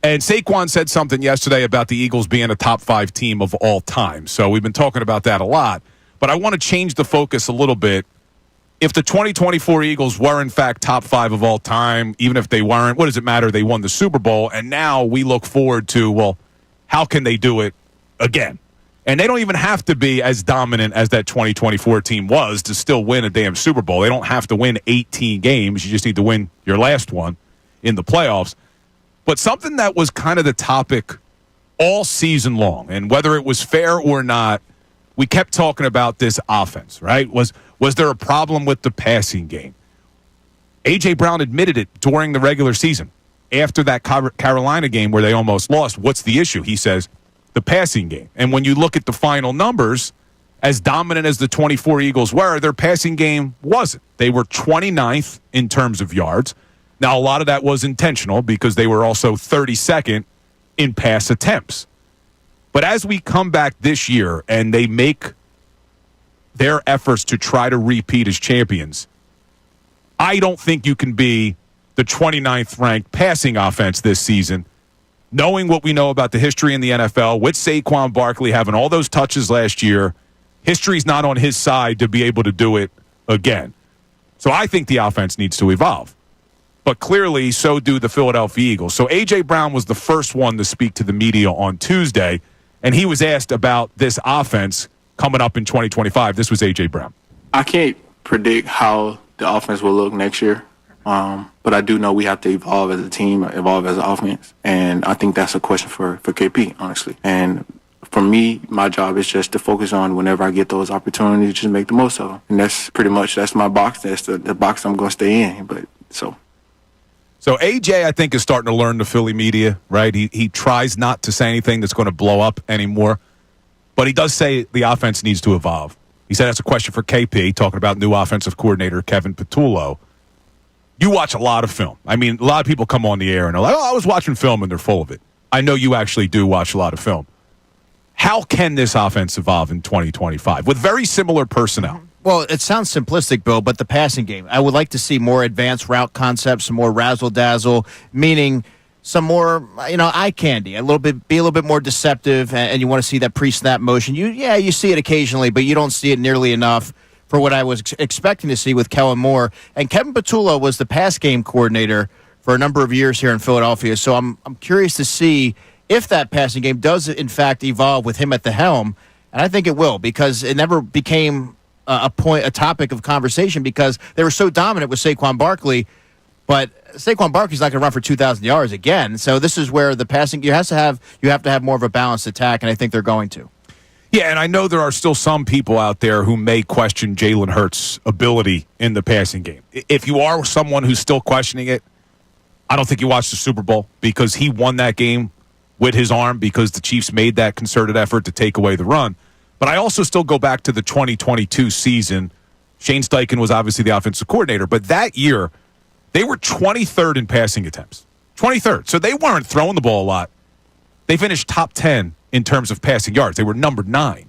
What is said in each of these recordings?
And Saquon said something yesterday about the Eagles being a top 5 team of all time. So we've been talking about that a lot. But I want to change the focus a little bit. If the 2024 Eagles were, in fact, top 5 of all time, even if they weren't, what does it matter? They won the Super Bowl. And now we look forward to, well, how can they do it again? And they don't even have to be as dominant as that 2024 team was to still win a damn Super Bowl. They don't have to win 18 games. You just need to win your last one in the playoffs. But something that was kind of the topic all season long, and whether it was fair or not, we kept talking about this offense, right? Was there a problem with the passing game? A.J. Brown admitted it during the regular season. After that Carolina game where they almost lost, what's the issue? He says, the passing game. And when you look at the final numbers, as dominant as the 24 Eagles were, their passing game wasn't. They were 29th in terms of yards. Now, a lot of that was intentional because they were also 32nd in pass attempts. But as we come back this year and they make their efforts to try to repeat as champions, I don't think you can be the 29th ranked passing offense this season, knowing what we know about the history in the NFL, with Saquon Barkley having all those touches last year. History's not on his side to be able to do it again. So I think the offense needs to evolve. But clearly, so do the Philadelphia Eagles. So A.J. Brown was the first one to speak to the media on Tuesday, and he was asked about this offense coming up in 2025. This was A.J. Brown. I can't predict how the offense will look next year, but I do know we have to evolve as a team, evolve as an offense, and I think that's a question for KP, honestly. And for me, my job is just to focus on whenever I get those opportunities, just make the most of them. And that's pretty much, that's my box. That's the box I'm going to stay in. So A.J., I think, is starting to learn the Philly media, right? He tries not to say anything that's going to blow up anymore. But he does say the offense needs to evolve. He said that's a question for KP, talking about new offensive coordinator Kevin Patullo. You watch a lot of film. I mean, a lot of people come on the air and are like, I was watching film, and they're full of it. I know you actually do watch a lot of film. How can this offense evolve in 2025 with very similar personnel? Well, it sounds simplistic, Bill, but the passing game. I would like to see more advanced route concepts, some more razzle-dazzle, meaning some more, eye candy, be a little bit more deceptive, and you want to see that pre-snap motion. You see it occasionally, but you don't see it nearly enough for what I was expecting to see with Kellen Moore. And Kevin Patullo was the pass game coordinator for a number of years here in Philadelphia, so I'm curious to see if that passing game does, in fact, evolve with him at the helm, and I think it will, because it never became a topic of conversation because they were so dominant with Saquon Barkley, but Saquon Barkley's not going to run for 2,000 yards again. So this is where the passing you have to have more of a balanced attack, and I think they're going to. Yeah, and I know there are still some people out there who may question Jalen Hurts' ability in the passing game. If you are someone who's still questioning it, I don't think you watched the Super Bowl, because he won that game with his arm because the Chiefs made that concerted effort to take away the run. But I also still go back to the 2022 season. Shane Steichen was obviously the offensive coordinator, but that year they were 23rd in passing attempts. 23rd. So they weren't throwing the ball a lot. They finished top 10 in terms of passing yards. They were number 9.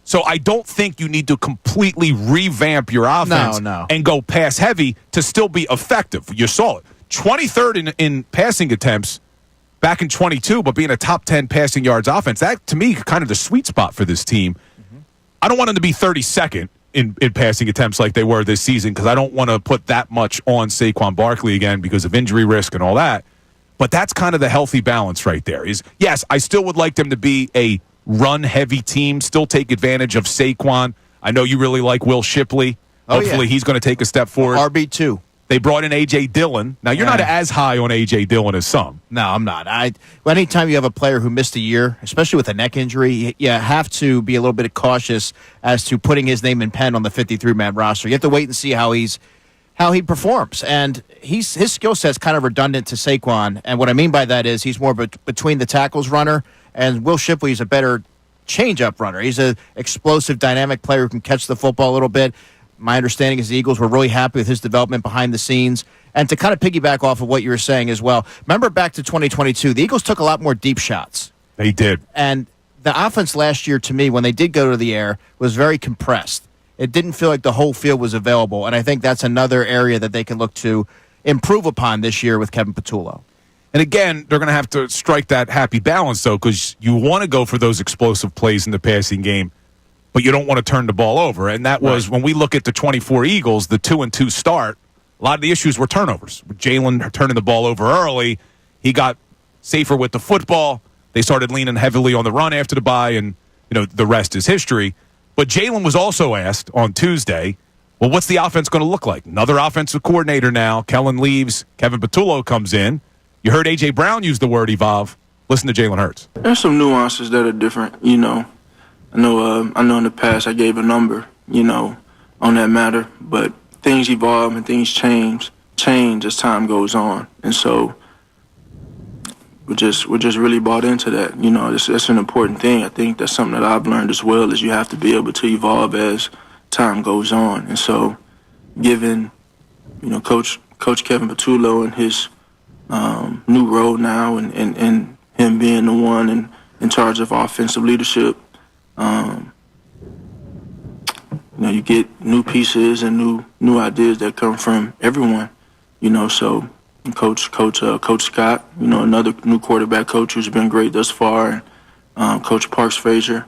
So I don't think you need to completely revamp your offense and go pass heavy to still be effective. You saw it. 23rd in passing attempts back in 22, but being a top 10 passing yards offense, that to me kind of the sweet spot for this team. I don't want them to be 32nd in passing attempts like they were this season, because I don't want to put that much on Saquon Barkley again because of injury risk and all that. But that's kind of the healthy balance right there. Is, yes, I still would like them to be a run-heavy team, still take advantage of Saquon. I know you really like Will Shipley. Hopefully he's going to take a step forward. RB2. They brought in A.J. Dillon. Now, you're not as high on A.J. Dillon as some. No, I'm not. Anytime you have a player who missed a year, especially with a neck injury, you have to be a little bit cautious as to putting his name in pen on the 53-man roster. You have to wait and see how he performs. And his skill set's kind of redundant to Saquon. And what I mean by that is he's more of a between-the-tackles runner, and Will Shipley is a better change-up runner. He's an explosive, dynamic player who can catch the football a little bit. My understanding is the Eagles were really happy with his development behind the scenes. And to kind of piggyback off of what you were saying as well, remember back to 2022, the Eagles took a lot more deep shots. They did. And the offense last year, to me, when they did go to the air, was very compressed. It didn't feel like the whole field was available. And I think that's another area that they can look to improve upon this year with Kevin Patullo. And again, they're going to have to strike that happy balance, though, because you want to go for those explosive plays in the passing game, but you don't want to turn the ball over. And that was, when we look at the 24 Eagles, the 2-2 start, a lot of the issues were turnovers. With Jalen turning the ball over early, he got safer with the football. They started leaning heavily on the run after the bye, and the rest is history. But Jalen was also asked on Tuesday, well, what's the offense going to look like? Another offensive coordinator now. Kellen leaves. Kevin Patullo comes in. You heard A.J. Brown use the word evolve. Listen to Jalen Hurts. There's some nuances that are different, I know in the past I gave a number, on that matter, but things evolve and things change as time goes on. And so we're just really bought into that. That's an important thing. I think that's something that I've learned as well, is you have to be able to evolve as time goes on. And so given, Coach Kevin Patullo and his new role now, and him being the one in charge of offensive leadership, you get new pieces and new ideas that come from everyone. So Coach Scott, another new quarterback coach who's been great thus far, and Coach Parks Frazier,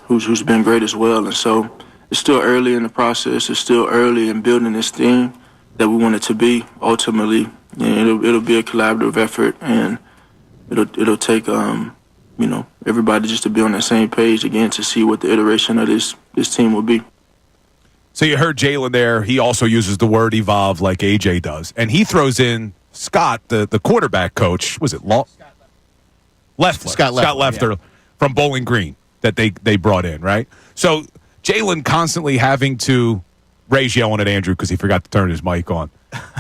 who's been great as well. And so it's still early in the process. It's still early in building this thing that we want it to be. Ultimately, it'll be a collaborative effort, and it'll take everybody just to be on the same page again to see what the iteration of this team will be. So you heard Jalen there. He also uses the word evolve like AJ does, and he throws in Scott, the quarterback coach. Was it Leffler? Scott Leffler from Bowling Green that they brought in, right? So Jalen constantly having to. Ray's yelling at Andrew because he forgot to turn his mic on.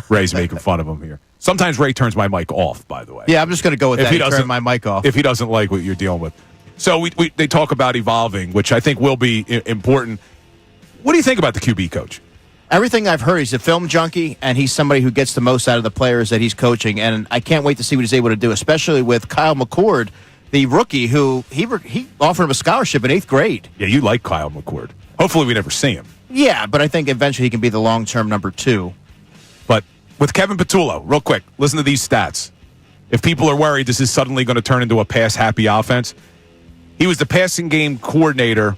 Ray's making fun of him here. Sometimes Ray turns my mic off, by the way. Yeah, I'm just going to go with that. He turn my mic off. If he doesn't like what you're dealing with. So they talk about evolving, which I think will be important. What do you think about the QB coach? Everything I've heard, he's a film junkie, and he's somebody who gets the most out of the players that he's coaching, and I can't wait to see what he's able to do, especially with Kyle McCord, the rookie, who he offered him a scholarship in 8th grade. Yeah, you like Kyle McCord. Hopefully we never see him. Yeah, but I think eventually he can be the long-term number 2. But with Kevin Patullo, real quick, listen to these stats. If people are worried this is suddenly going to turn into a pass-happy offense, he was the passing game coordinator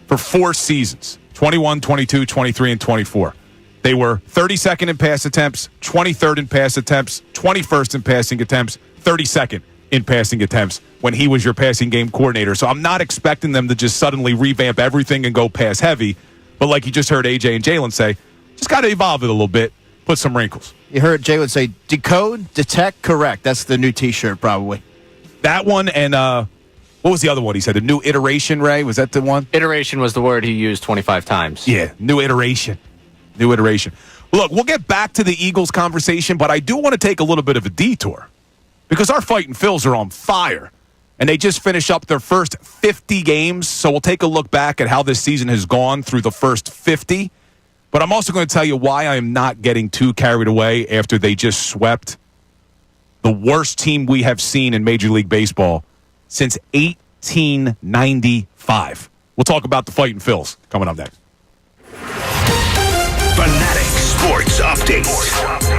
for 4 seasons, 21, 22, 23, and 24. They were 32nd in pass attempts, 23rd in pass attempts, 21st in passing attempts, 32nd in passing attempts when he was your passing game coordinator. So I'm not expecting them to just suddenly revamp everything and go pass heavy. But like you just heard AJ and Jalen say, just got to evolve it a little bit, put some wrinkles. You heard Jalen say, decode, detect, correct. That's the new T-shirt, probably. That one, and what was the other one he said? The new iteration, Ray? Was that the one? Iteration was the word he used 25 times. Yeah, new iteration. New iteration. Look, we'll get back to the Eagles conversation, but I do want to take a little bit of a detour because our Fightin' Phils are on fire. And they just finished up their first 50 games, so we'll take a look back at how this season has gone through the first 50. But I'm also going to tell you why I am not getting too carried away after they just swept the worst team we have seen in Major League Baseball since 1895. We'll talk about the Fightin' Phils coming up next. Fanatic Sports Update.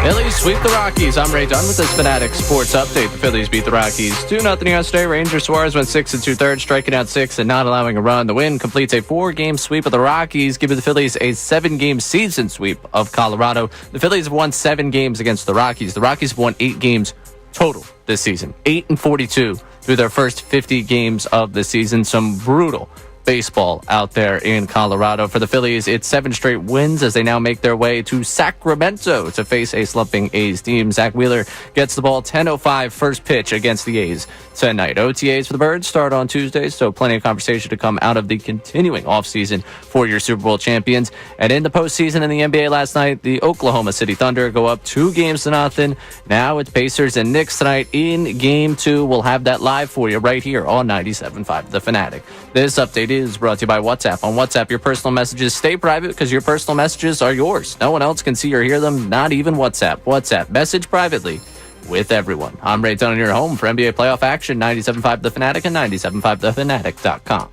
Phillies sweep the Rockies. I'm Ray Dunn with this Fanatic Sports Update. The Phillies beat the Rockies 2-0 yesterday. Ranger Suarez went 6 2/3, striking out 6 and not allowing a run. The win completes a 4-game sweep of the Rockies, giving the Phillies a 7-game season sweep of Colorado. The Phillies have won 7 games against the Rockies. The Rockies have won 8 games total this season, 8-42 through their first 50 games of the season. Some brutal baseball out there in Colorado. For the Phillies, it's 7 straight wins as they now make their way to Sacramento to face a slumping A's team. Zach Wheeler gets the ball 10:05 first pitch against the A's tonight. OTAs for the Birds start on Tuesday, so plenty of conversation to come out of the continuing offseason for your Super Bowl champions. And in the postseason in the NBA last night, the Oklahoma City Thunder go up 2-0. Now it's Pacers and Knicks tonight in Game 2. We'll have that live for you right here on 97.5 The Fanatic. This update is brought to you by WhatsApp. On WhatsApp, your personal messages stay private because your personal messages are yours. No one else can see or hear them, not even WhatsApp. WhatsApp, message privately with everyone. I'm Ray Dunn, your home for NBA playoff action, 97.5 The Fanatic and 97.thefanatic.com.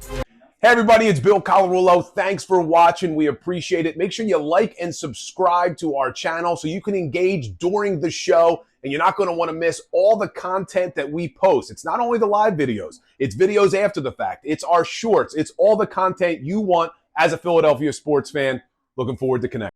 Hey everybody, it's Bill Colarulo. Thanks for watching. We appreciate it. Make sure you like and subscribe to our channel so you can engage during the show and you're not going to want to miss all the content that we post. It's not only the live videos, it's videos after the fact. It's our shorts. It's all the content you want as a Philadelphia sports fan. Looking forward to connecting.